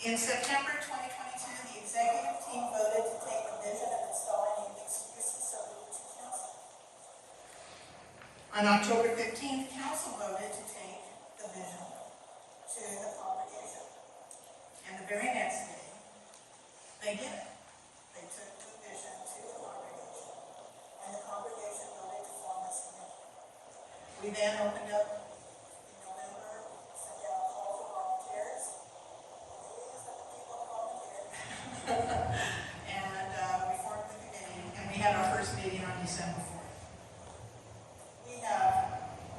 In September 2022, the executive team voted to take the vision of installing a mixed-use facility to council. On October 15th, council voted to take the vision to the congregation. And the very next day, they did it. They took the vision to the congregation, and the congregation voted to form this committee. We then opened up in November, sent out a call for volunteers. And we formed the committee, and we had our first meeting on December 4th. We have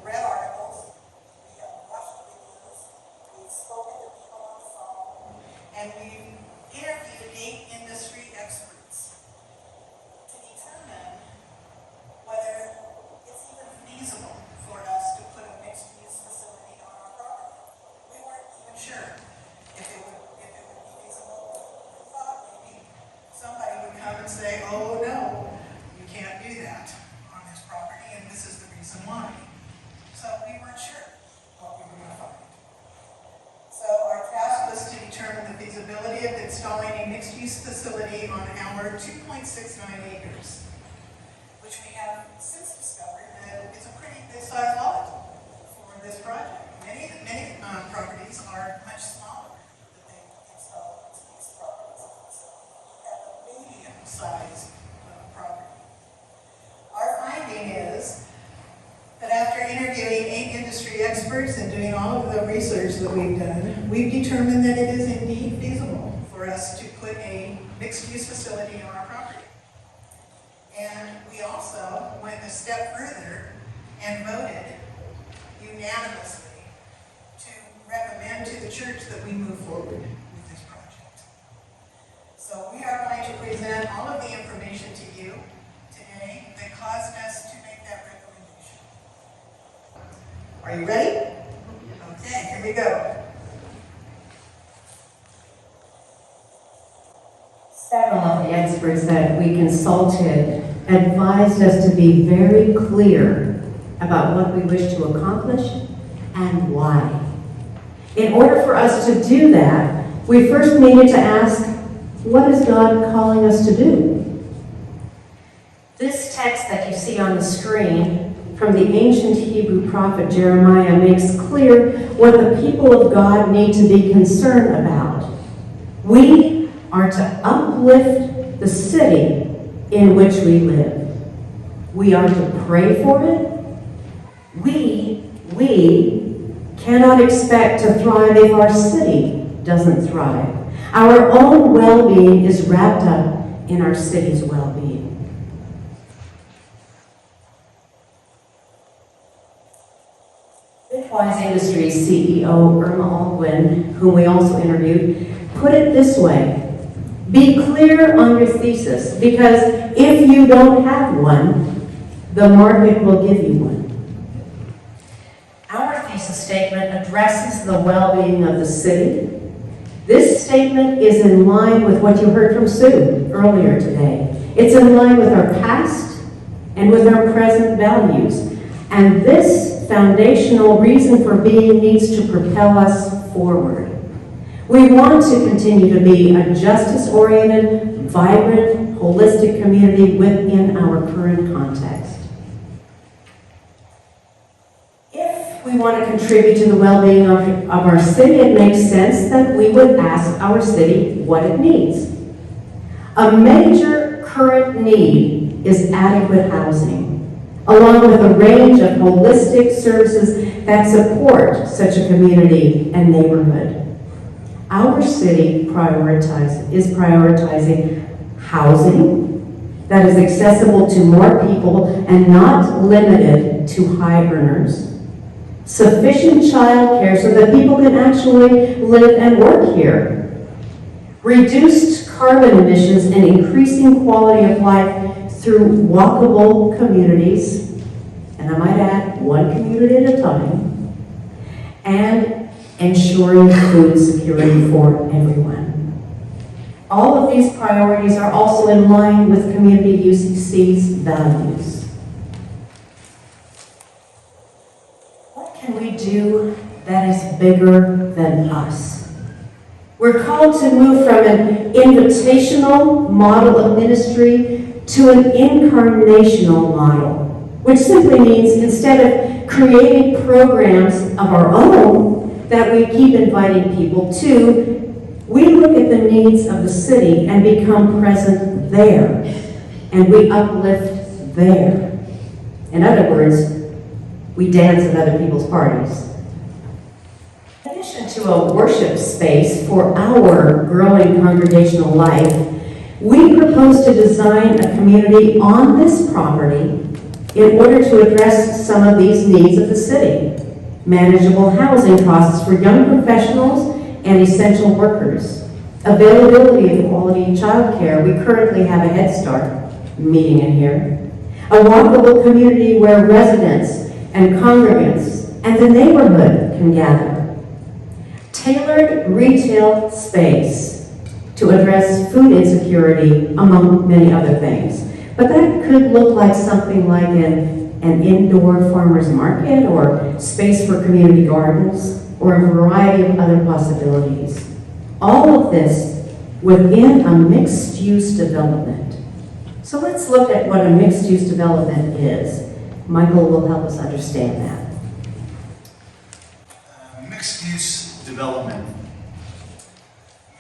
read articles, we have watched videos, we've spoken to people on the phone, and we've interviewed 8 industry experts to determine whether it's even feasible for us to put a mixed-use facility on our property. We weren't even sure if it would be feasible. We thought maybe somebody would come and say, oh no, you can't do that on this property, and this is the reason why. So we weren't sure what we were going to find. So our task was to determine the feasibility of installing a mixed-use facility on our 2.69 acres, which we have since discovered that it's a pretty good-sized lot for this project. Many properties are much smaller that they install mixed-use properties on. So we have a medium-sized property. Our finding is that after interviewing 8 industry experts and doing all of the research that we've done, we've determined that it is indeed feasible for us to put a mixed-use facility on our property. And we also went a step further and voted unanimously to recommend to the church that we move forward with this project. So we are going to present all of the information to you today that caused us to make that recommendation. Are you ready? Okay, here we go. Several of the experts that we consulted advised us to be very clear about what we wish to accomplish and why. In order for us to do that, we first needed to ask, what is God calling us to do? This text that you see on the screen from the ancient Hebrew prophet Jeremiah makes clear what the people of God need to be concerned about. We are to uplift the city in which we live. We are to pray for it. We cannot expect to thrive if our city doesn't thrive. Our own well-being is wrapped up in our city's well-being. Bitwise Industries CEO Irma Alquin, whom we also interviewed, put it this way: be clear on your thesis, because if you don't have one, the market will give you one. Our thesis statement addresses the well-being of the city. This statement is in line with what you heard from Sue earlier today. It's in line with our past and with our present values. And this foundational reason for being needs to propel us forward. We want to continue to be a justice-oriented, vibrant, holistic community within our current context. If we want to contribute to the well-being of our city, it makes sense that we would ask our city what it needs. A major current need is adequate housing, along with a range of holistic services that support such a community and neighborhood. Our city is prioritizing housing that is accessible to more people and not limited to high earners, sufficient childcare so that people can actually live and work here, reduced carbon emissions and increasing quality of life through walkable communities, and I might add, one community at a time, and ensuring food security for everyone. All of these priorities are also in line with community UCC's values. What can we do that is bigger than us? We're called to move from an invitational model of ministry to an incarnational model, which simply means instead of creating programs of our own that we keep inviting people to, we look at the needs of the city and become present there, and we uplift there. In other words, we dance at other people's parties. In addition to a worship space for our growing congregational life, we propose to design a community on this property in order to address some of these needs of the city. Manageable housing costs for young professionals and essential workers. Availability of quality childcare. We currently have a Head Start meeting in here. A walkable community where residents and congregants and the neighborhood can gather. Tailored retail space to address food insecurity, among many other things. But that could look like something like an indoor farmer's market or space for community gardens or a variety of other possibilities. All of this within a mixed-use development. So let's look at what a mixed-use development is. Michael will help us understand that. Mixed-use development.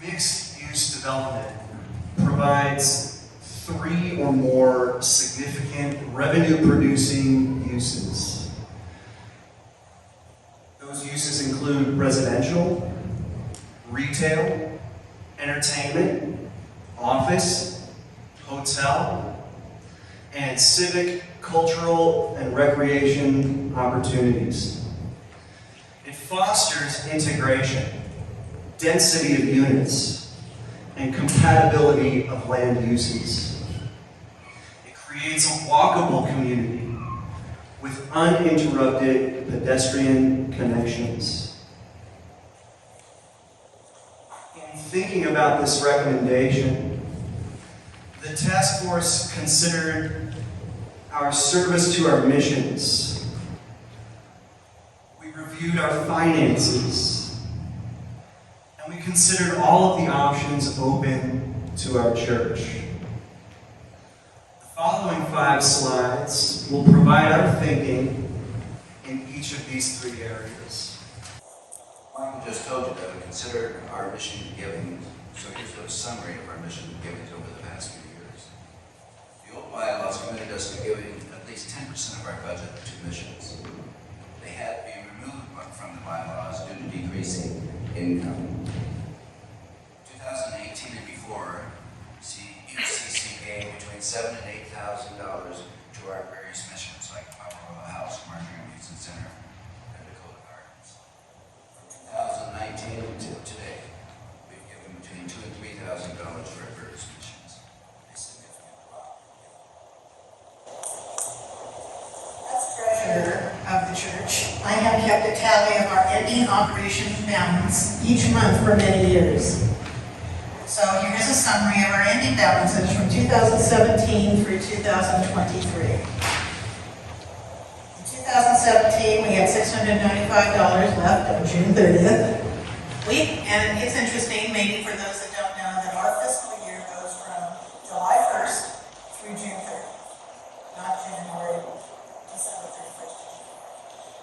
Mixed-use development provides 3 or more significant revenue-producing uses. Those uses include residential, retail, entertainment, office, hotel, and civic, cultural, and recreation opportunities. It fosters integration, density of units, and compatibility of land uses. It creates a walkable community with uninterrupted pedestrian connections. In thinking about this recommendation, the task force considered our service to our missions. We reviewed our finances, and we considered all of the options open to our church. The following 5 slides will provide our thinking in each of these 3 areas. Michael just told you that we considered our mission giving, so here's a summary of our mission giving over the past few years. The old bylaws committed us to giving at least 10% of our budget to missions. They had to be removed from the bylaws due to decreasing income. 2018 and before, UCC gave between $7,000 and $8,000 to our various missions, like Power House, Marjorie Houston Center, and Dakota Gardens. From 2019 until today, we've given between $2,000 and $3,000 to our various missions. A significant drop. As treasurer of the church, I have kept a tally of our ending operations balance each month for many years. So here's a summary of our ending balances from 2017 through 2023. In 2017, we had $695 left on June 30th. And it's interesting, maybe for those that don't know, that our fiscal year goes from July 1st through June 30th, not January, December 31st.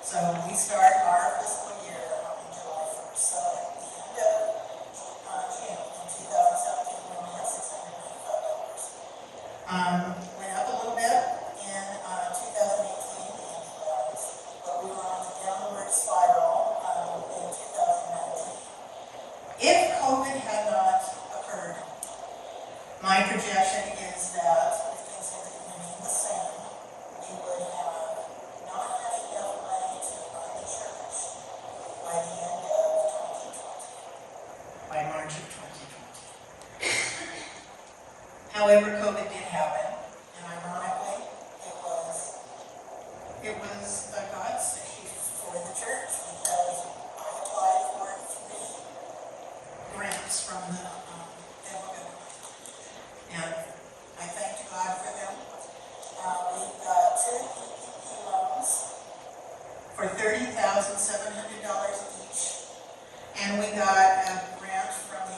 So we start our fiscal year on July 1st. So at the end of June in 2017, we only had $695. Went up a little bit in 2018, but we were on a downward spiral in 2019. If COVID had not occurred, my projection is that if things had remained the same, we would have not had enough money to run the church by the end of 2020, by March of 2020. However, COVID did happen, and ironically, it was a godsend for the church because I applied for 3 grants from the federal government, and I thank God for them. We got 2 PPP loans for $30,700 each, and we got a grant from the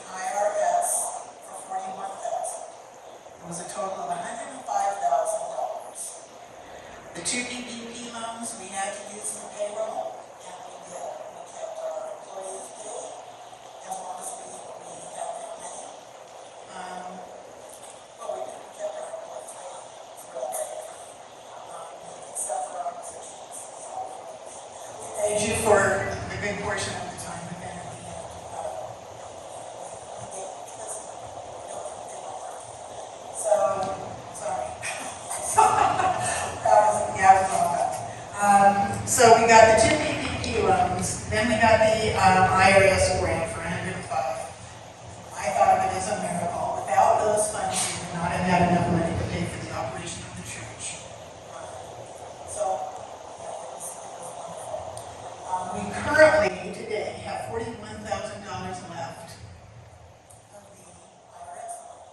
a good portion of the time, but then at the end, so, sorry. Yeah, I was wrong about that. So we got the two PPP loans, then we got the IRS grant for 105. I thought of it as a miracle. Without those funds, we would not have had enough money to pay for the operation of the church. We currently, today, have $41,000 left of the IRS money.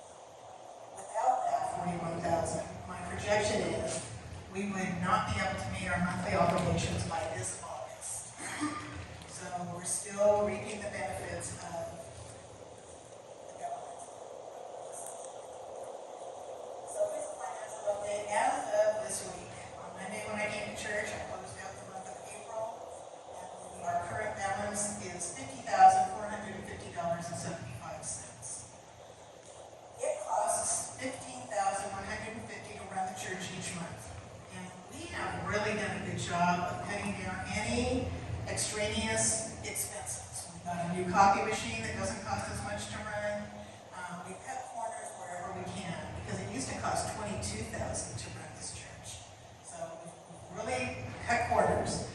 Without that 41,000, my projection is we would not be able to meet our monthly obligations by this August. So we're still reaping the benefits of the government. So here's the financial update. As of this week, on Monday when I came to church, I closed out the month of April, and our current balance is $50,450.75. It costs $15,150 to run the church each month. And we have really done a good job of cutting down any extraneous expenses. We've got a new copy machine that doesn't cost as much to run. We cut corners wherever we can, because it used to cost $22,000 to run this church. So we've really cut corners.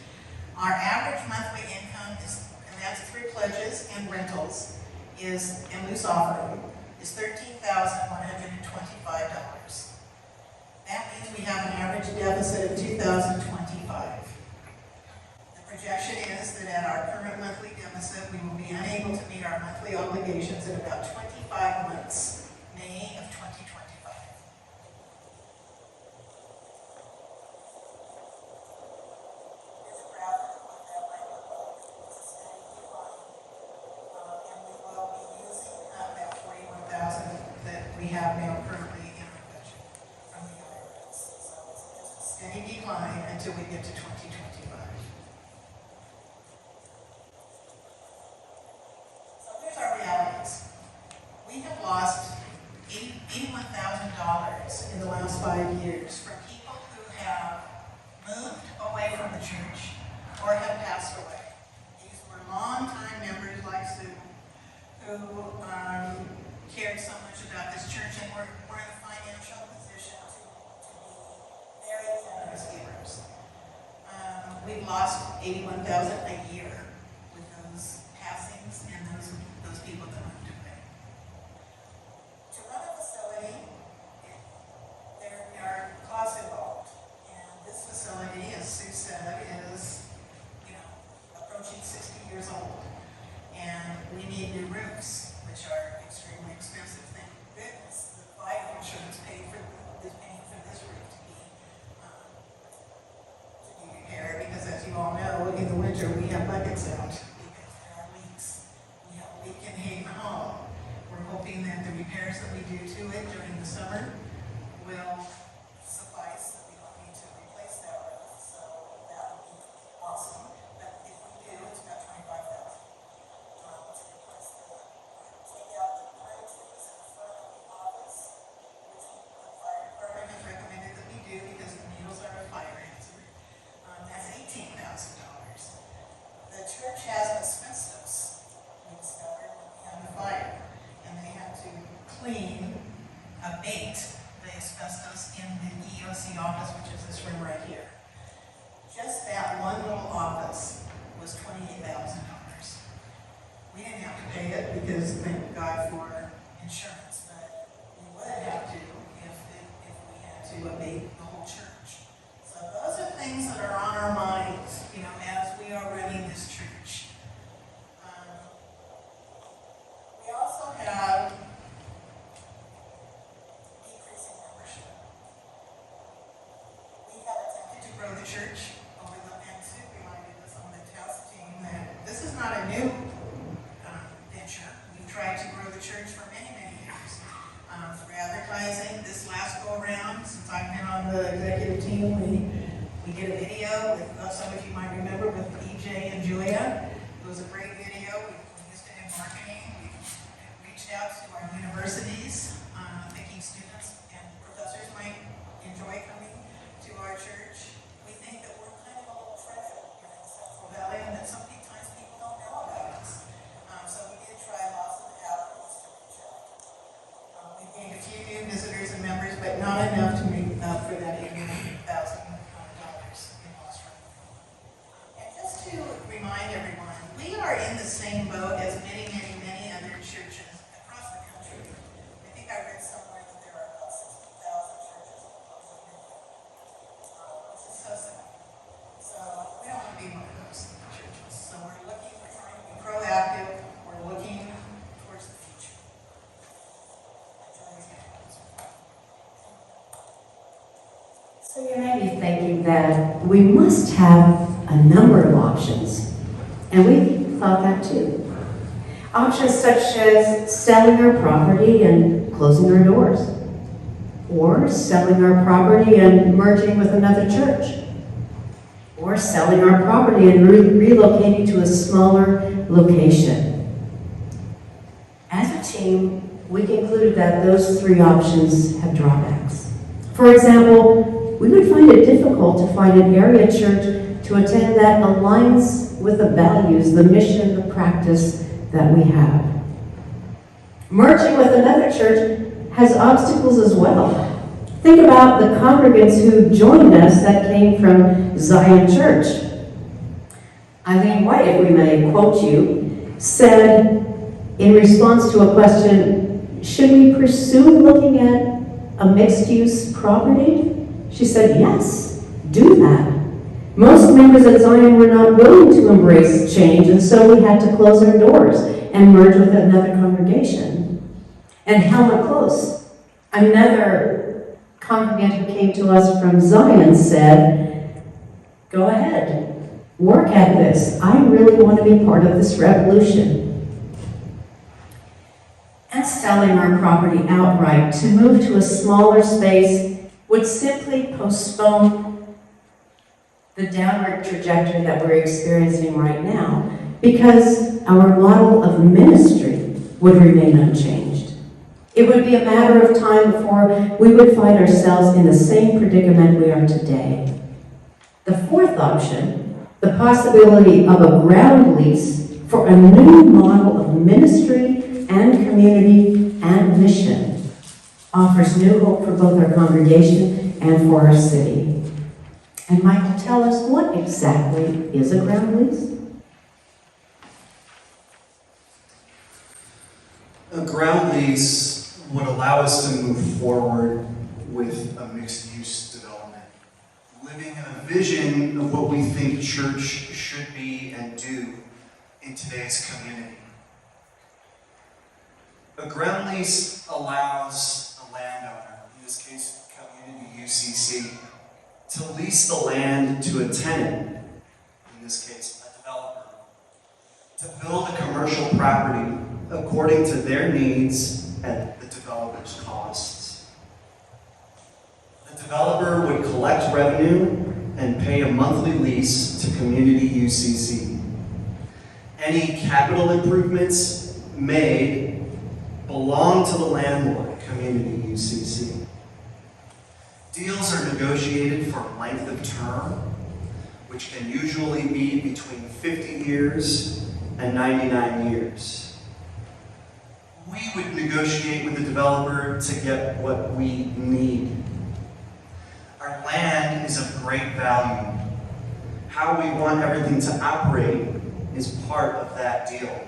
Our average monthly income is, and that's through pledges and rentals, is, and loose offering, is $13,125. That means we have an average deficit of $2,025. The projection is that at our current monthly deficit, we will be unable to meet our monthly obligations in about 25 months, May of 2025. Here's a graph of what that might look like. It's a steady decline. And we will be using up that 41,000 that we have now currently in our budget from the IRS. So it's just a steady decline until we get to 2025. So here's our realities. We have lost $81,000 in the last 5 years from people who have moved away from the church or have passed away. These were longtime members like Sue who cared so much about this church and were in a financial position to be very generous givers. We've lost $81,000 a year with those passings and those people that moved away. To run a facility, there are costs involved, and this facility, as Sue said, is approaching 60 years old, and we need new roofs, which are extremely expensive. Thank goodness the fire insurance is paying for this roof to be repaired, because as you all know, in the winter we have buckets out because there are leaks. We have a leak in Hayden Hall. We're hoping that the repairs that we do to it during the summer will suffice, that we don't need to replace that roof, so that would be awesome. But if we do, it's about $25,000 to replace that. Take out the pine trees in front of the office, which the fire department has recommended that we do because the needles are a fire hazard. That's $18,000. The church has asbestos, we discovered when we had the fire, and they had to abate the asbestos in the EOC office, which is this room right here. Just that one little office was $28,000. We didn't have to pay it because, thank God for insurance, but we would have to if we had to abate the whole church. So those are things that are on our minds, as we are running this church. We also have decreasing membership. We have attempted to grow the church and Sue reminded us on the task team that this is not a new venture. We've tried to grow the church for many, many years. Through advertising, this last go around, since I've been on the executive team, we did a video with, some of you might remember, with EJ and Julia. It was a great video. We used it in marketing. We reached out to our universities, thinking students and professors might enjoy coming to our church. We think that we're kind of a little treasure here in the Central Valley, and that sometimes people are in the same boat as many, many, many other churches across the country. I think I read somewhere that there are about 60,000 churches across the country, which is so sad. So we don't want to be one of those churches. So we're trying to be proactive. We're looking towards the future. So you may be thinking that we must have a number of options, and we thought that too. Options such as selling our property and closing our doors, or selling our property and merging with another church, or selling our property and relocating to a smaller location. As a team, we concluded that those three options have drawbacks. For example, we would find it difficult to find an area church to attend that aligns with the values, the mission, the practice that we have. Merging with another church has obstacles as well. Think about the congregants who joined us that came from Zion Church. Eileen White, if we may quote you, said in response to a question, should we pursue looking at a mixed-use property? She said, yes, do that. Most members at Zion were not willing to embrace change, and so we had to close our doors and merge with another congregation. And Helmut Close, another congregant who came to us from Zion, said, go ahead, work at this. I really want to be part of this revolution. And selling our property outright to move to a smaller space would simply postpone the downward trajectory that we're experiencing right now, because our model of ministry would remain unchanged. It would be a matter of time before we would find ourselves in the same predicament we are today. The fourth option, the possibility of a ground lease for a new model of ministry and community and mission, offers new hope for both our congregation and for our city. And Michael, tell us, what exactly is a ground lease? A ground lease would allow us to move forward with a mixed-use development, living in a vision of what we think church should be and do in today's community. A ground lease allows a landowner, in this case Community UCC, to lease the land to a tenant, in this case a developer, to build a commercial property according to their needs at the developer's costs. The developer would collect revenue and pay a monthly lease to Community UCC. Any capital improvements made belong to the landlord, Community UCC. Deals are negotiated for a length of term, which can usually be between 50 years and 99 years. We would negotiate with the developer to get what we need. Our land is of great value. How we want everything to operate is part of that deal.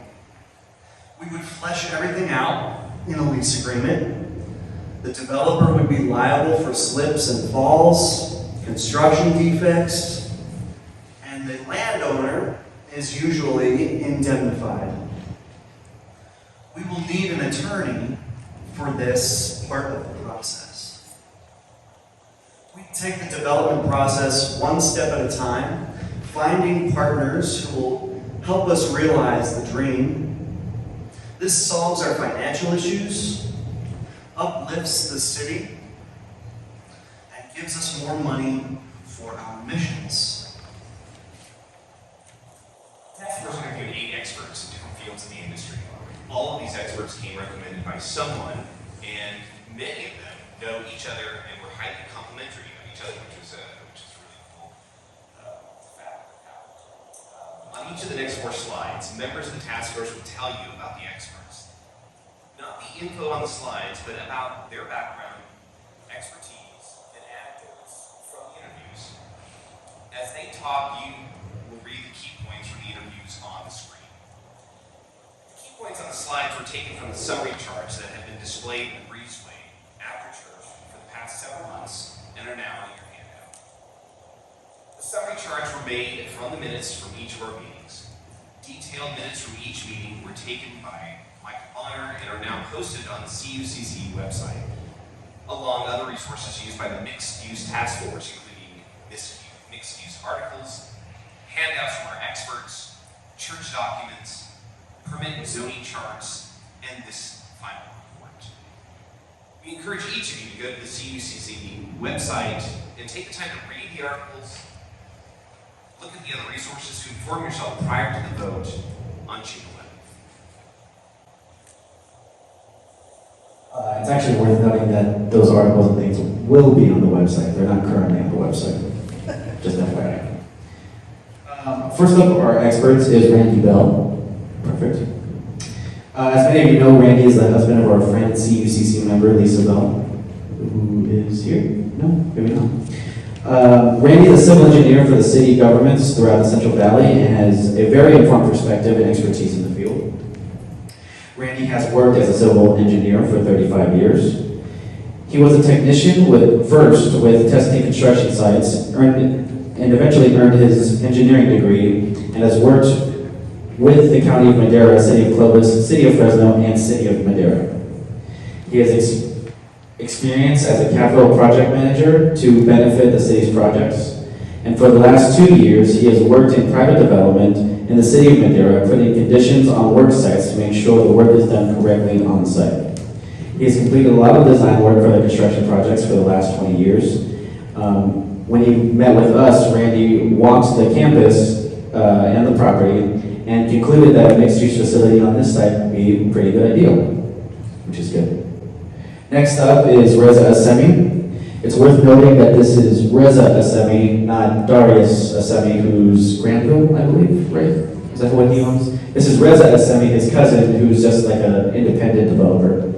We would flesh everything out in a lease agreement. The developer would be liable for slips and falls, construction defects, and the landowner is usually indemnified. We will need an attorney for this part of the process. We take the development process one step at a time, finding partners who will help us realize the dream. This solves our financial issues, uplifts the city, and gives us more money for our missions. Task force interviewed 8 experts in different fields in the industry. All of these experts came recommended by someone, and many of them know each other and were highly complimentary of each other, which is really cool fact. On each of the next 4 slides, members of the task force will tell you about the experts. Not the info on the slides, but about their background, expertise, and anecdotes from the interviews. As they talk, you will read the key points from the interviews on the screen. slides were taken from the summary charts that have been displayed in the breezeway after church for the past several months and are now in your handout. The summary charts were made from the minutes from each of our meetings. Detailed minutes from each meeting were taken by Michael Bonner and are now posted on the CUCC website, along other resources used by the Mixed Use Task Force, including mixed use articles, handouts from our experts, church documents, permit and zoning charts, and this final report. We encourage each of you to go to the CUCC website and take the time to read the articles, look at the other resources to inform yourself prior to the vote on June 11th. It's actually worth noting that those articles and things will be on the website. They're not currently on the website. Just FYI. First up, our experts is Randy Bell. Perfect. As many of you know, Randy is the husband of our friend CUCC member, Lisa Bell, who is here? No? Maybe not. Randy is a civil engineer for the city governments throughout the Central Valley and has a very informed perspective and expertise in the field. Randy has worked as a civil engineer for 35 years. He was a technician first with testing construction sites, and eventually earned his engineering degree, and has worked with the County of Madera, City of Clovis, City of Fresno, and City of Madera. He has experience as a capital project manager to benefit the city's projects. And for the last 2 years, he has worked in private development in the City of Madera, putting conditions on work sites to make sure the work is done correctly on site. He has completed a lot of design work for the construction projects for the last 20 years. When he met with us, Randy walked the campus and the property and concluded that a mixed-use facility on this site would be a pretty good idea, which is good. Next up is Reza Assemi. It's worth noting that this is Reza Assemi, not Darius Assemi, who's Granville, I believe, right? Is that what he owns? This is Reza Assemi, his cousin, who's just like an independent developer.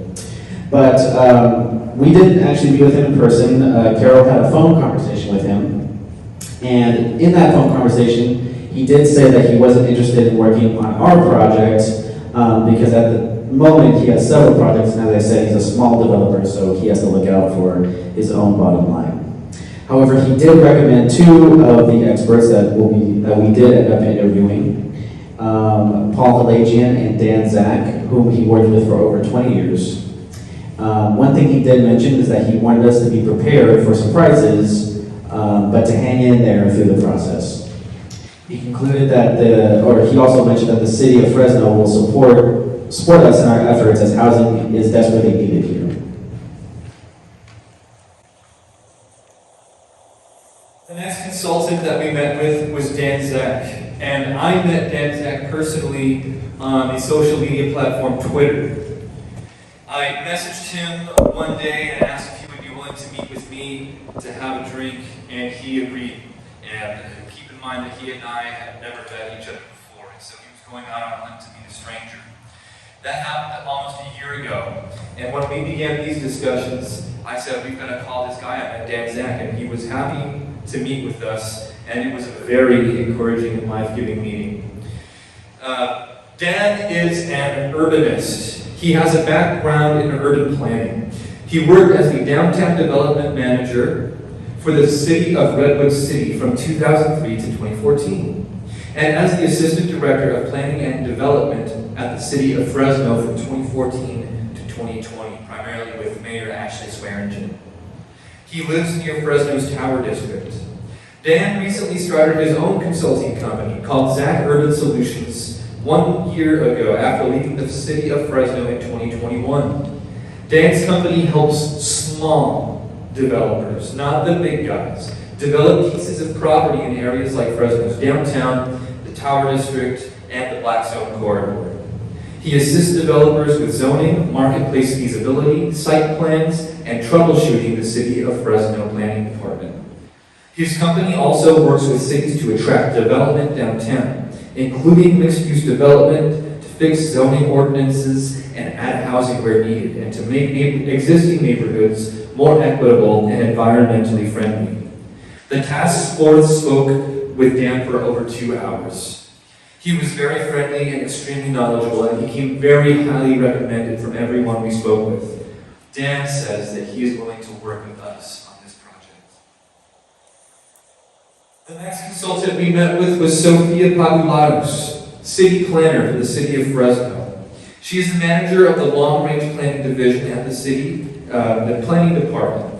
But we didn't actually meet with him in person. Carol had a phone conversation with him. And in that phone conversation, he did say that he wasn't interested in working on our project because at the moment he has several projects, and as I said, he's a small developer, so he has to look out for his own bottom line. However, he did recommend two of the experts that we did end up interviewing, Paul Halagian and Dan Zach, whom he worked with for over 20 years. One thing he did mention is that he wanted us to be prepared for surprises, but to hang in there through the process. He concluded that he also mentioned that the city of Fresno will support us in our efforts as housing is desperately needed here. The next consultant that we met with was Dan Zach, and I met Dan Zach personally on the social media platform Twitter. I messaged him one day and asked if he would be willing to meet with me to have a drink, and he agreed. And keep in mind that he and I had never met each other before, and so he was going out on a hunt to meet a stranger. That happened almost a year ago, and when we began these discussions, I said, we've got to call this guy. I met Dan Zach, and he was happy to meet with us, and it was a very encouraging and life-giving meeting. Dan is an urbanist. He has a background in urban planning. He worked as the downtown development manager for the city of Redwood City from 2003 to 2014, and as the assistant director of planning and development at the city of Fresno from 2014 to 2020, primarily with Mayor Ashley Swearingen. He lives near Fresno's Tower District. Dan recently started his own consulting company called Zach Urban Solutions 1 year ago after leaving the city of Fresno in 2021. Dan's company helps small developers, not the big guys, develop pieces of property in areas like Fresno's downtown, the Tower District, and the Blackstone Corridor. He assists developers with zoning, marketplace feasibility, site plans, and troubleshooting the City of Fresno Planning Department. His company also works with cities to attract development downtown, including mixed-use development, to fix zoning ordinances and add housing where needed, and to make existing neighborhoods more equitable and environmentally friendly. The task force spoke with Dan for over 2 hours. He was very friendly and extremely knowledgeable, and he came very highly recommended from everyone we spoke with. Dan says that he is willing to work with us on this project. The next consultant we met with was Sophia Pagularos, city planner for the city of Fresno. She is the manager of the long-range planning division at the city, the planning department.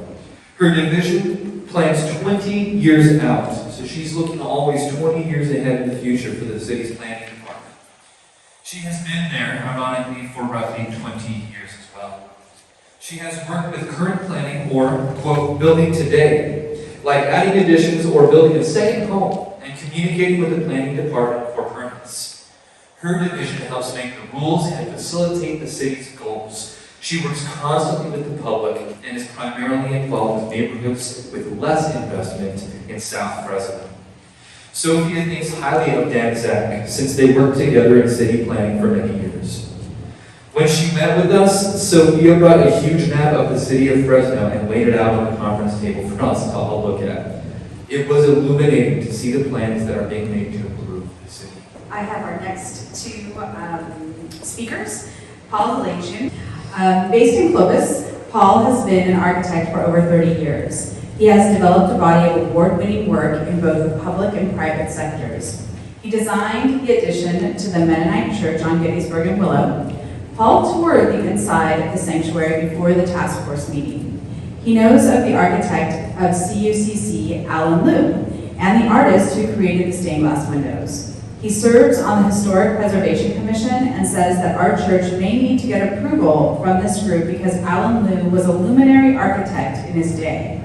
Her division plans 20 years out, so she's looking always 20 years ahead in the future for the city's planning department. She has been there, ironically, for roughly 20 years as well. She has worked with current planning or, quote, building today, like adding additions or building a second home and communicating with the planning department for permits. Her division helps make the rules and facilitate the city's goals. She works constantly with the public and is primarily involved with neighborhoods with less investment in South Fresno. Sophia thinks highly of Dan Zach since they worked together in city planning for many years. When she met with us, Sophia brought a huge map of the city of Fresno and laid it out on the conference table for us to all look at. It was illuminating to see the plans that are being made to improve the city. I have our next two speakers, Paul Delachune. Based in Clovis, Paul has been an architect for over 30 years. He has developed a body of award-winning work in both the public and private sectors. He designed the addition to the Mennonite Church on Gettysburg and Willow. Paul toured the inside of the sanctuary before the task force meeting. He knows of the architect of CUCC, Alan Liu, and the artist who created the stained glass windows. He serves on the Historic Preservation Commission and says that our church may need to get approval from this group because Alan Liu was a luminary architect in his day.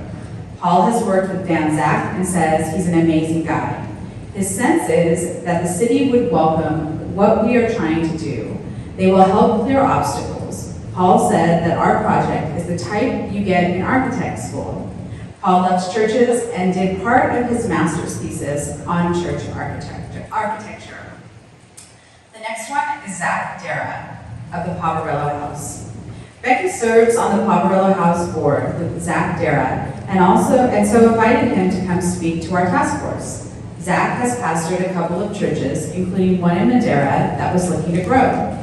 Paul has worked with Dan Zach and says he's an amazing guy. His sense is that the city would welcome what we are trying to do. They will help clear obstacles. Paul said that our project is the type you get in architect school. Paul loves churches and did part of his master's thesis on church architecture. The next one is Zach Dara of the Poverello House. Becky serves on the Poverello House board with Zach Dara and so invited him to come speak to our task force. Zach has pastored a couple of churches, including one in Madera that was looking to grow.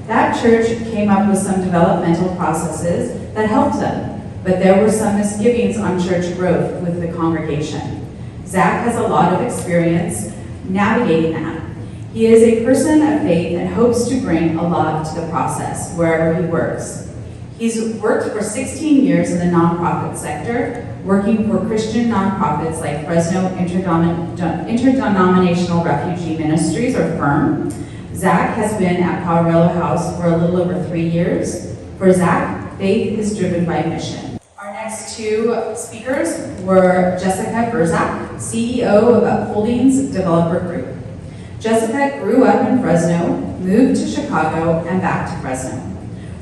That church came up with some developmental processes that helped them, but there were some misgivings on church growth with the congregation. Zach has a lot of experience navigating that. He is a person of faith and hopes to bring a lot to the process wherever he works. He's worked for 16 years in the nonprofit sector, working for Christian nonprofits like Fresno Interdenominational Refugee Ministries, or FIRM. Zach has been at Poverello House for a little over 3 years. For Zach, faith is driven by mission. Our next two speakers were Jessica Burzak, CEO of Upholdings Developer Group. Jessica grew up in Fresno, moved to Chicago, and back to Fresno.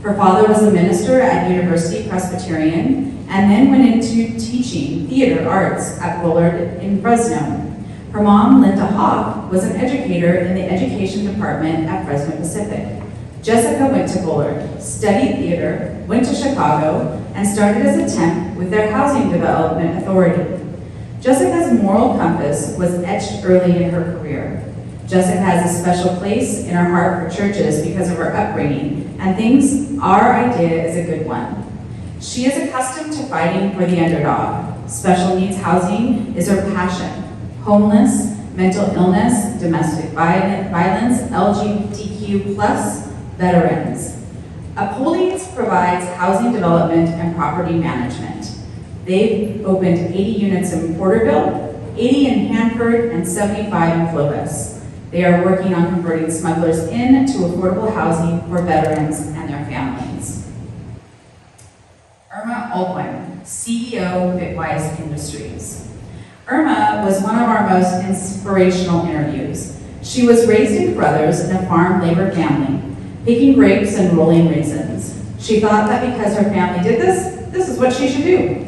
Her father was a minister at University Presbyterian, and then went into teaching theater arts at Bullard in Fresno. Her mom, Linda Hawk, was an educator in the education department at Fresno Pacific. Jessica went to Bullard, studied theater, went to Chicago, and started as a temp with their housing development authority. Jessica's moral compass was etched early in her career. Jessica has a special place in her heart for churches because of her upbringing, and thinks our idea is a good one. She is accustomed to fighting for the underdog. Special needs housing is her passion. Homeless, mental illness, domestic violence, LGBTQ+, veterans. Upholdings provides housing development and property management. They've opened 80 units in Porterville, 80 in Hanford, and 75 in Clovis. They are working on converting Smugglers Inn to affordable housing for veterans and their families. Irma Olquin, CEO of Bitwise Industries. Irma was one of our most inspirational interviews. She was raised in Carruthers in a farm labor family, picking grapes and rolling raisins. She thought that because her family did this is what she should do.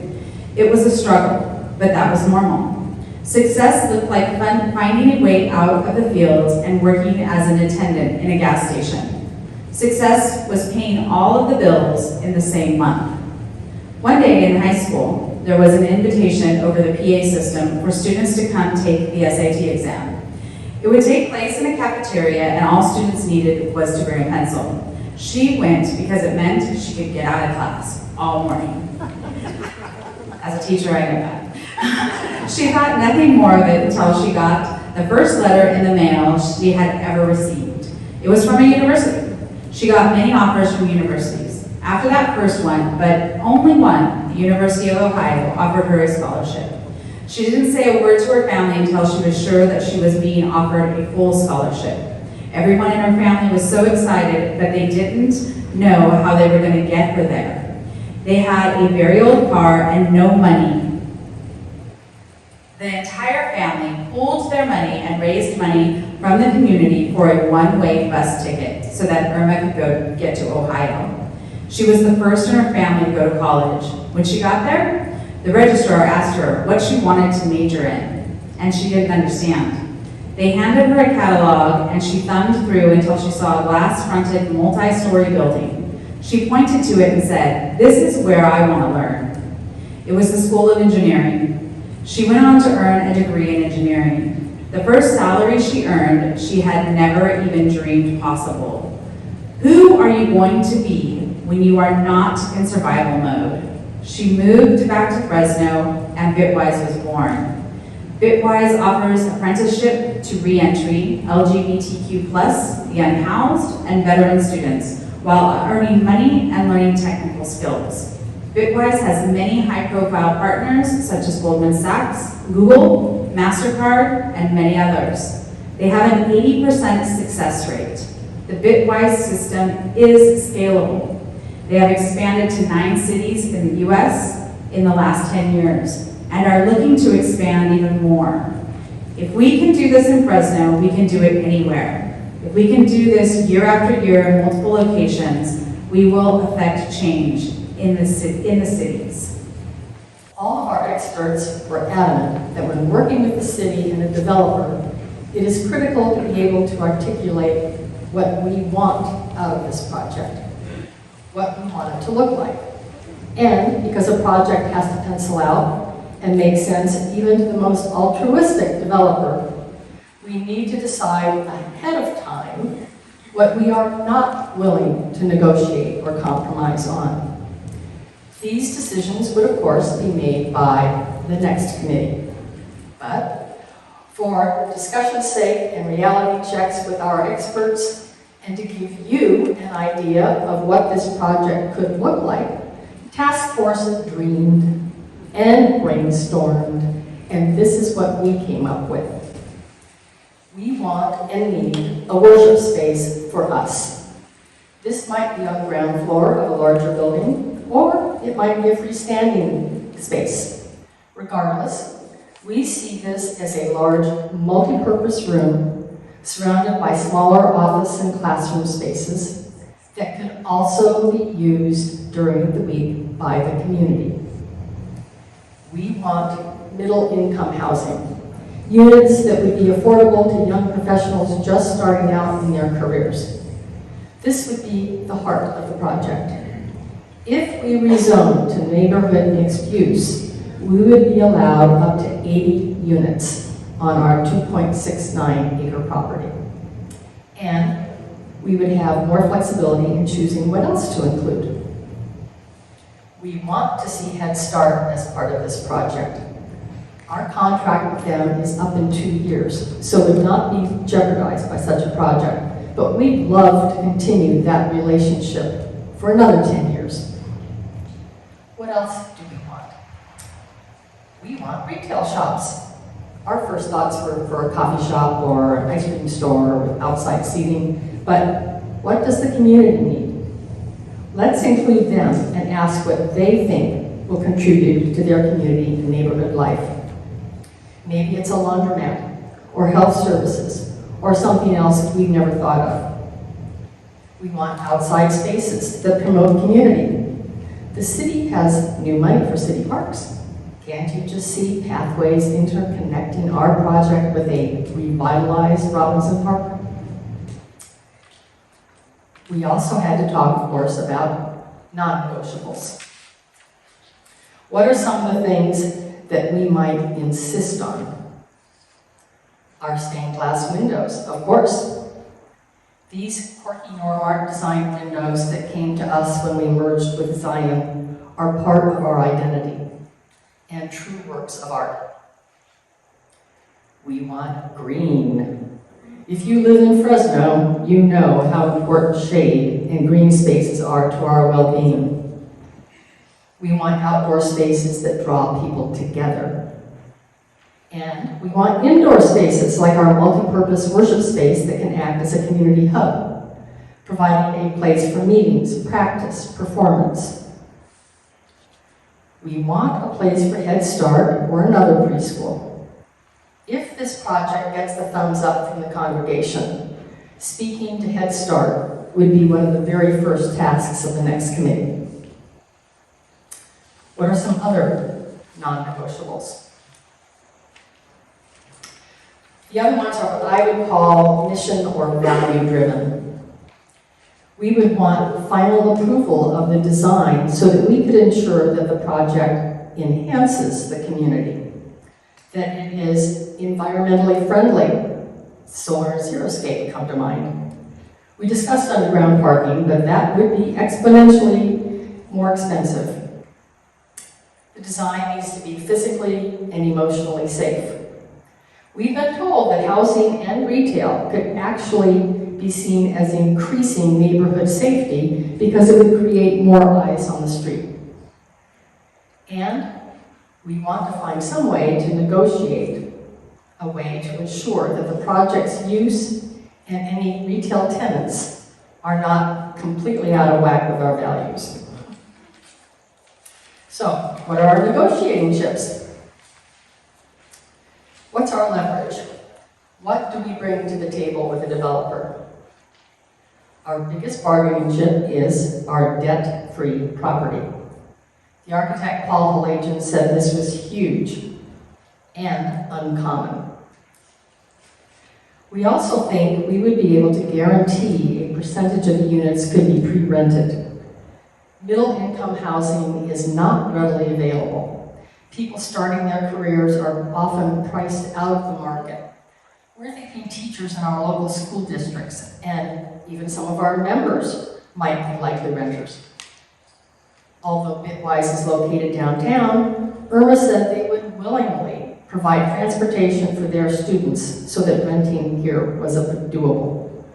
It was a struggle, but that was normal. Success looked like finding a way out of the fields and working as an attendant in a gas station. Success was paying all of the bills in the same month. One day in high school, there was an invitation over the PA system for students to come take the SAT exam. It would take place in a cafeteria, and all students needed was to bring a pencil. She went because it meant she could get out of class all morning. As a teacher, I know that. She thought nothing more of it until she got the first letter in the mail she had ever received. It was from a university. She got many offers from universities. After that first one, but only one, the University of Ohio, offered her a scholarship. She didn't say a word to her family until she was sure that she was being offered a full scholarship. Everyone in her family was so excited, but they didn't know how they were going to get her there. They had a very old car and no money. The entire family pooled their money and raised money from the community for a one-way bus ticket so that Irma could get to Ohio. She was the first in her family to go to college. When she got there, the registrar asked her what she wanted to major in, and she didn't understand. They handed her a catalog, and she thumbed through until she saw a glass-fronted, multi-story building. She pointed to it and said, "This is where I want to learn." It was the School of Engineering. She went on to earn a degree in engineering. The first salary she earned, she had never even dreamed possible. Who are you going to be when you are not in survival mode? She moved back to Fresno, and Bitwise was born. Bitwise offers apprenticeship to reentry, LGBTQ+, the unhoused, and veteran students, while earning money and learning technical skills. Bitwise has many high-profile partners, such as Goldman Sachs, Google, MasterCard, and many others. They have an 80% success rate. The Bitwise system is scalable. They have expanded to 9 cities in the US in the last 10 years and are looking to expand even more. If we can do this in Fresno, we can do it anywhere. If we can do this year after year in multiple locations, we will affect change in the cities. All of our experts were adamant that when working with the city and a developer, it is critical to be able to articulate what we want out of this project, what we want it to look like. And because a project has to pencil out and make sense even to the most altruistic developer, we need to decide ahead of time what we are not willing to negotiate or compromise on. These decisions would, of course, be made by the next committee. But for discussion's sake and reality checks with our experts, and to give you an idea of what this project could look like, Task Force dreamed and brainstormed, and this is what we came up with. We want and need a worship space for us. This might be on the ground floor of a larger building, or it might be a freestanding space. Regardless, we see this as a large, multi-purpose room surrounded by smaller office and classroom spaces that can also be used during the week by the community. We want middle-income housing, units that would be affordable to young professionals just starting out in their careers. This would be the heart of the project. If we rezone to neighborhood mixed use, we would be allowed up to 80 units on our 2.69 acre property. And we would have more flexibility in choosing what else to include. We want to see Head Start as part of this project. Our contract with them is up in 2 years, so would not be jeopardized by such a project, but we'd love to continue that relationship for another 10 years. What else do we want? We want retail shops. Our first thoughts were for a coffee shop or an ice cream store with outside seating, but what does the community need? Let's include them and ask what they think will contribute to their community and neighborhood life. Maybe it's a laundromat, or health services, or something else we've never thought of. We want outside spaces that promote community. The city has new money for city parks. Can't you just see pathways interconnecting our project with a revitalized Robinson Park? We also had to talk, of course, about non-negotiables. What are some of the things that we might insist on? Our stained glass windows, of course. These quirky Normark design windows that came to us when we merged with Zion are part of our identity and true works of art. We want green. If you live in Fresno, you know how important shade and green spaces are to our well-being. We want outdoor spaces that draw people together. And we want indoor spaces like our multi-purpose worship space that can act as a community hub, providing a place for meetings, practice, performance. We want a place for Head Start or another preschool. If this project gets the thumbs up from the congregation, speaking to Head Start would be one of the very first tasks of the next committee. What are some other non-negotiables? The other ones are what I would call mission or value driven. We would want final approval of the design so that we could ensure that the project enhances the community, that it is environmentally friendly. Solar and xeriscape come to mind. We discussed underground parking, but that would be exponentially more expensive. The design needs to be physically and emotionally safe. We've been told that housing and retail could actually be seen as increasing neighborhood safety because it would create more eyes on the street. And we want to find some way to negotiate a way to ensure that the project's use and any retail tenants are not completely out of whack with our values. So, what are our negotiating chips? What's our leverage? What do we bring to the table with a developer? Our biggest bargaining chip is our debt-free property. The architect Paul Halagian said this was huge and uncommon. We also think we would be able to guarantee a percentage of the units could be pre-rented. Middle-income housing is not readily available. People starting their careers are often priced out of the market. We're thinking teachers in our local school districts, and even some of our members might be likely renters. Although Bitwise is located downtown, Irma said they would willingly provide transportation for their students so that renting here was doable.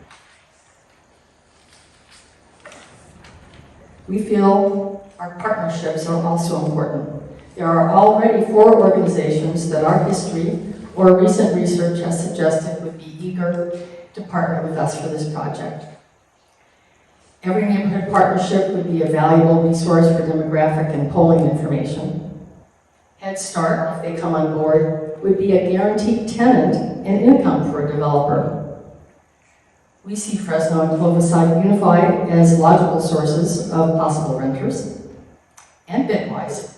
We feel our partnerships are also important. There are already 4 organizations that our history or recent research has suggested would be eager to partner with us for this project. Every neighborhood partnership would be a valuable resource for demographic and polling information. Head Start, if they come on board, would be a guaranteed tenant and income for a developer. We see Fresno and Cloviside unified as logical sources of possible renters. And Bitwise.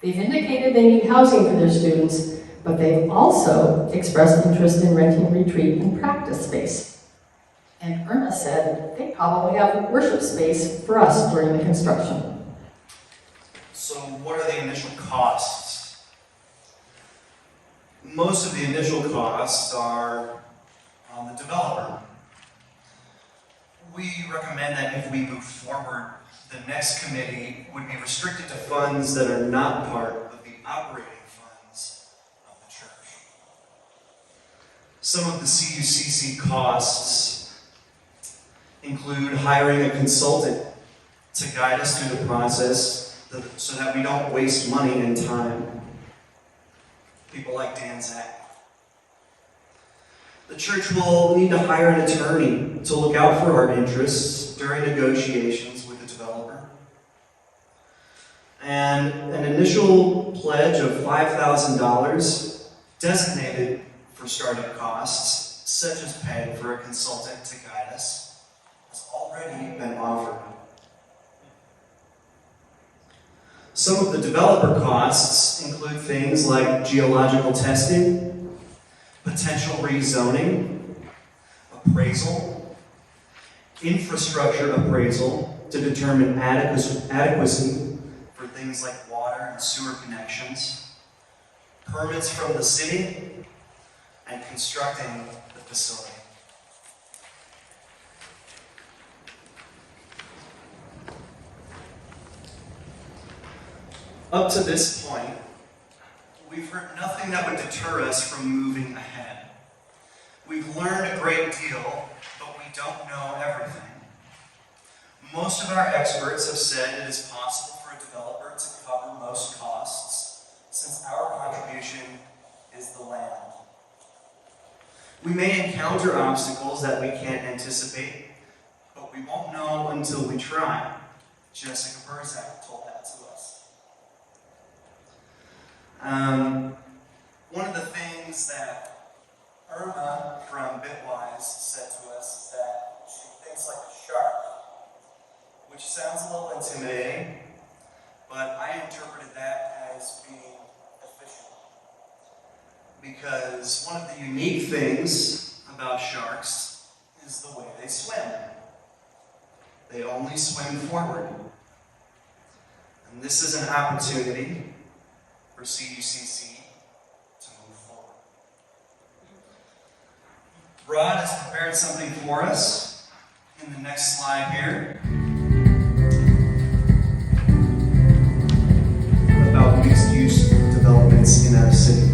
They've indicated they need housing for their students, but they've also expressed interest in renting retreat and practice space. And Irma said they probably have a worship space for us during the construction. So what are the initial costs? Most of the initial costs are on the developer. We recommend that if we move forward, the next committee would be restricted to funds that are not part of the operating funds of the church. Some of the CUCC costs include hiring a consultant to guide us through the process so that we don't waste money and time. People like Dan Zach. The church will need to hire an attorney to look out for our interests during negotiations with the developer. And an initial pledge of $5,000 designated for startup costs, such as paying for a consultant to guide us, has already been offered. Some of the developer costs include things like geological testing, potential rezoning, appraisal, infrastructure appraisal to determine adequacy for things like water and sewer connections, permits from the city, and constructing the facility. Up to this point, we've heard nothing that would deter us from moving ahead. We've learned a great deal, but we don't know everything. Most of our experts have said it is possible for a developer to cover most costs, since our contribution is the land. We may encounter obstacles that we can't anticipate, but we won't know until we try. Jessica Burzak told that to us. One of the things that Irma from Bitwise said to us is that she thinks like a shark, which sounds a little intimidating, but I interpreted that as being efficient. Because one of the unique things about sharks is the way they swim. They only swim forward. And this is an opportunity for CUCC to move forward. Rod has prepared something for us in the next slide here about mixed-use developments in our city.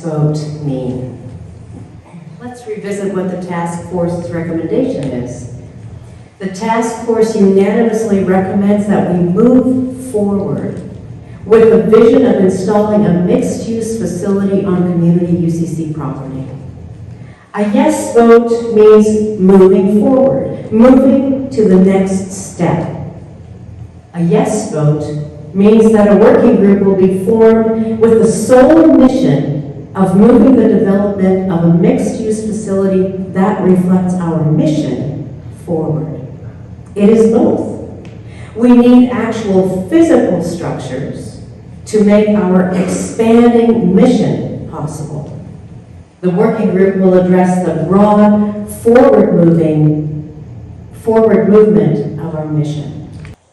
Vote mean? Let's revisit what the task force's recommendation is. The task force unanimously recommends that we move forward with the vision of installing a mixed-use facility on community UCC property. A yes vote means moving forward, moving to the next step. A yes vote means that a working group will be formed with the sole mission of moving the development of a mixed-use facility that reflects our mission forward. It is both. We need actual physical structures to make our expanding mission possible. The working group will address the broad forward movement of our mission.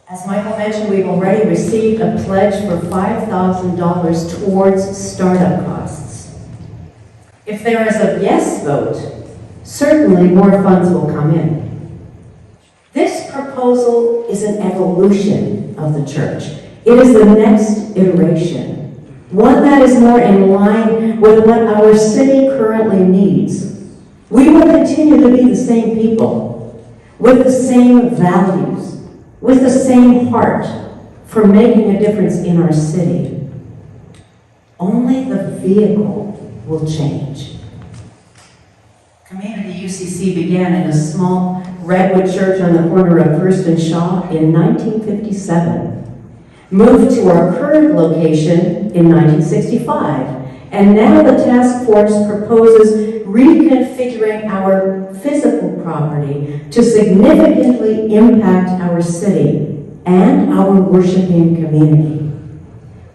As Michael mentioned, we've already received a pledge for $5,000 towards startup costs. If there is a yes vote, certainly more funds will come in. This proposal is an evolution of the church. It is the next iteration, one that is more in line with what our city currently needs. We will continue to be the same people, with the same values, with the same heart for making a difference in our city. Only the vehicle will change. Community UCC began in a small redwood church on the corner of First and Shaw in 1957, moved to our current location in 1965, and now the task force proposes reconfiguring our physical property to significantly impact our city and our worshiping community.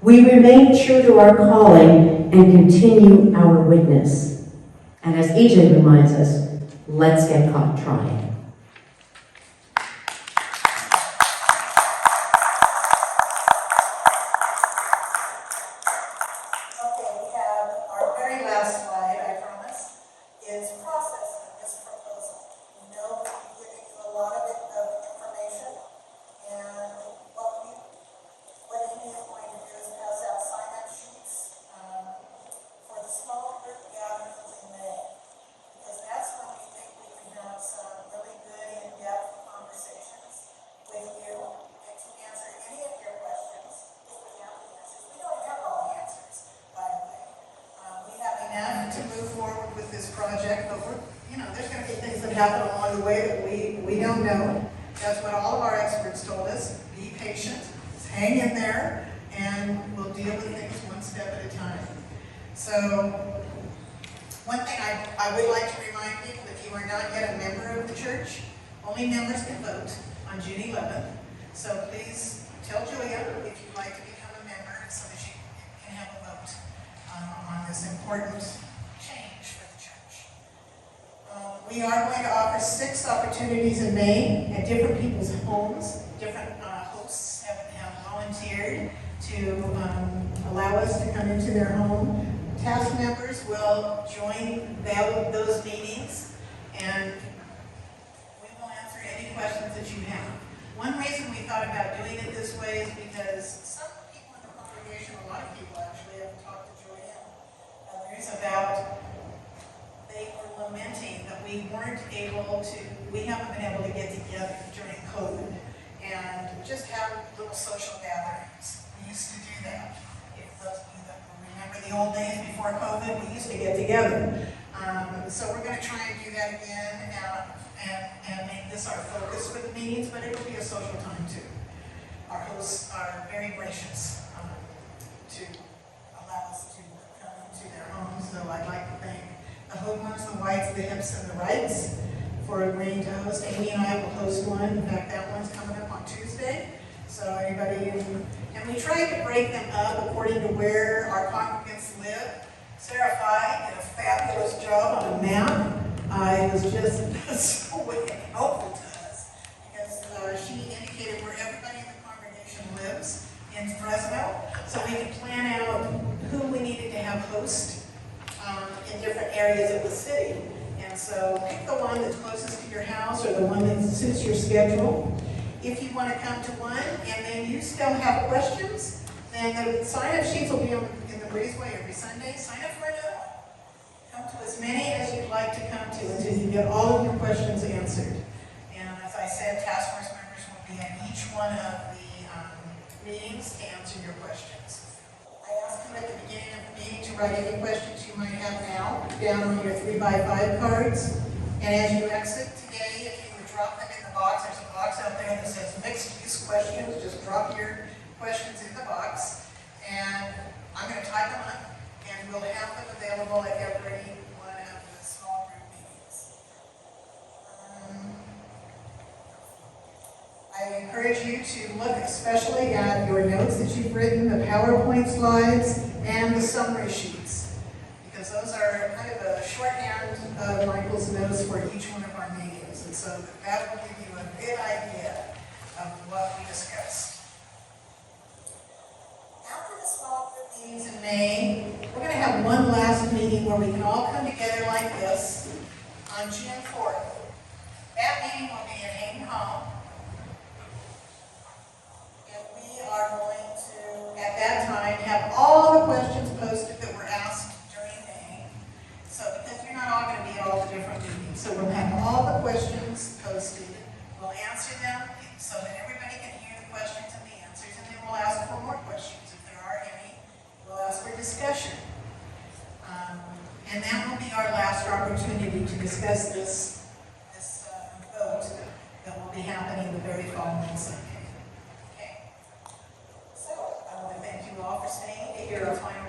We remain true to our calling and continue our witness. And as EJ reminds us, let's get caught trying. Okay, we have our very last slide, I promise, is processing this proposal. We know that we've given you a lot of information, and what Amy is going to do is pass out sign-up sheets for the small group gatherings in May, because that's when we think we can have some really enough to move forward with this project, but there's going to be things that happen along the way that we don't know. That's what all of our experts told us. Be patient, hang in there, and we'll deal with things one step at a time. So, one thing I would like to remind people, if you are not yet a member of the church, only members can vote on June 11th. So please tell Julia if you'd like to become a member so that you can have a vote on this important change for the church. We are going to offer 6 opportunities in May at different people's homes. Different hosts have volunteered to allow us to come into their home. Task members will join those meetings, and we will answer any questions that you have. One reason we thought about doing it this way is because some people in the congregation, a lot of people actually, have talked to Joanne and others about, they were lamenting that we haven't been able to get together during COVID and just have little social gatherings. We used to do that. If those of you that remember the old days before COVID, we used to get together. So we're going to try and do that again and make this our focus for the meetings, but it will be a social time too. Our hosts are very gracious to allow us to come into their homes, so I'd like to thank the Hoagmans, the Whites, the Hips, and the Rights for agreeing to host. Amy and I will host one. In fact, that one's coming up on Tuesday. So everybody, and we tried to break them up according to where our congregants live. Sarah Fye did a fabulous job on a map. It was just so helpful to us because she indicated where everybody in the congregation lives in Fresno, so we could plan out who we needed to have host in different areas of the city. And so pick the one that's closest to your house or the one that suits your schedule. If you want to come to one and then you still have questions, then the sign-up sheets will be in the breezeway every Sunday. Sign up for another one. Come to as many as you'd like to come to until you get all of your questions answered. And as I said, task force members will be at each one of the meetings to answer your questions. I asked you at the beginning of the meeting to write any questions you might have now down on your 3x5 cards. And as you exit today, if you would drop them in the box, there's a box out there that says mixed use questions. Just drop your questions in the box. And I'm going to type them up, and we'll have them available at every one of the small group meetings. I encourage you to look especially at your notes that you've written, the PowerPoint slides, and the summary sheets, because those are kind of a shorthand of Michael's notes for each one of our meetings, and so that will give you a good idea of what we discussed. After the small group meetings in May, we're going to have one last meeting where we can all come together like this on June 4th. That meeting will be in Hayden Hall. And we are going to, at that time, have all the questions posted that were asked during May. So, because you're not all going to be at all the different meetings, so we'll have all the questions posted. We'll answer them so that everybody can hear the questions and the answers, and then we'll ask for more questions. We'll ask for discussion. And that will be our last opportunity to discuss this vote that will be happening the very following Sunday. Okay. So, I want to thank you all for staying to hear our final